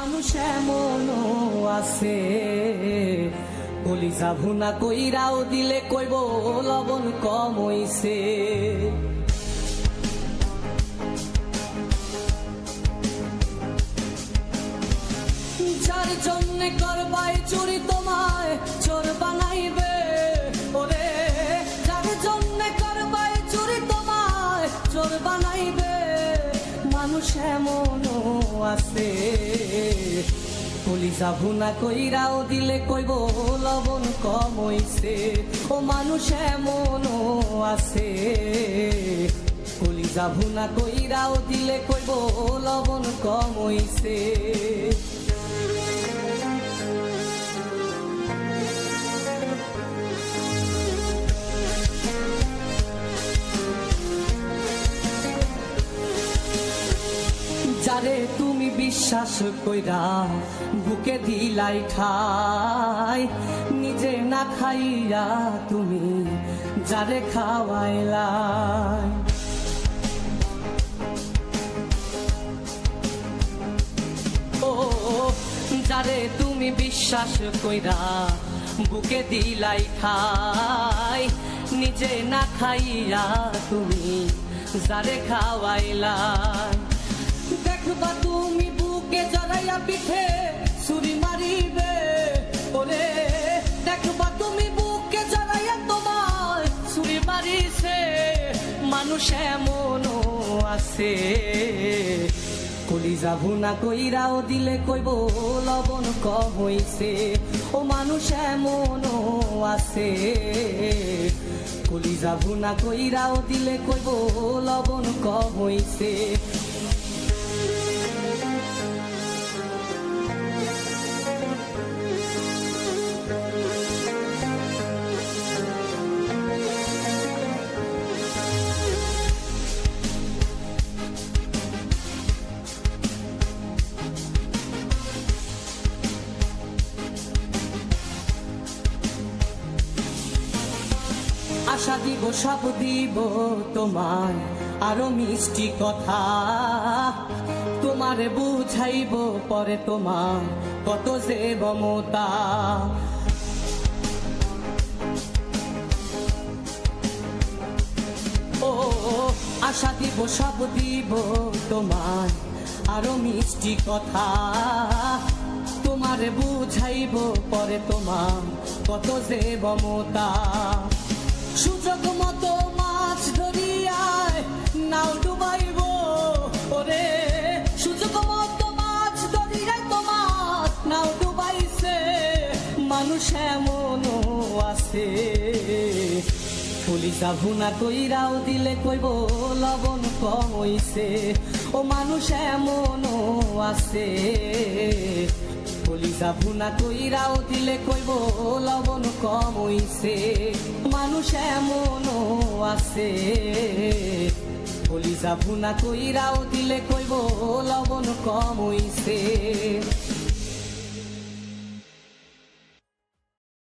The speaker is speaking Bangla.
মানুষ এমনও আছে কলিজা ভুনা কইরাও দিলে কইব লবণ কম হইছে। যার জন্যে করবাই চুরি তোমায় চোর বানাইবে, ওরে যার জন্যে করবাই চুরি তোমায় চোর বানাইবে। মানুষ এমনও আছে কলিজা ভুনা কইরাও দিলে কইব লবণ কম হইছে। ও মানুষ এমনও আছে কলিজা ভুনা কইরাও দিলে কইব লবণ কম হইছে। যারে তুমি বিশ্বাস কইরা বুকে দিলাই ঠাই, নিজে না খাইয়া তুমি যারে খাওয়াইলাই। ও যারে তুমি বিশ্বাস কইরা বুকে দিলাই ঠাই, নিজে না খাইয়া তুমি যারে খাওয়াইলাই। দেখবা তুমি বুকে জড়াইয়া পিঠে ছুরি মারিবে, ওরে দেখবা তুমি বুকে জড়াইয়া তোমার ছুরি মারিছে। মানুষ এমনও আছে কলিজা ভুনা কইরাও দিলে কইব লবণ কম হইছে। ও মানুষ এমনও আছে কলিজা ভুনা কইরাও দিলে কইব লবণ কম হইছে। আশা দিব সব দিব তোমার আরো মিষ্টি কথা, তোমারে বুঝাইব পরে তোমার কত যে মমতা। ও আশা দিব সব দিব তোমার আরো মিষ্টি কথা, তোমারে বুঝাইব পরে তোমার কত যে মমতা। সুযোগ মতো মাছ ধরিয়ায় নাও ডুবাইব, ওরে সুযোগ মতো মাছ ধরিয়ায় তোমার নাও ডুবাইছে। মানুষ এমনও আছে কলিজা ভুনা কইরাও দিলে কইব লবণ কম হইছে। ও মানুষ এমনও আছে কলিজা ভুনা কইরাও দিলে কইব লবণ কম হইছে। মানুষ এমনও আছে কলিজা ভুনা কইরাও দিলে কইব লবণ কম হইছে।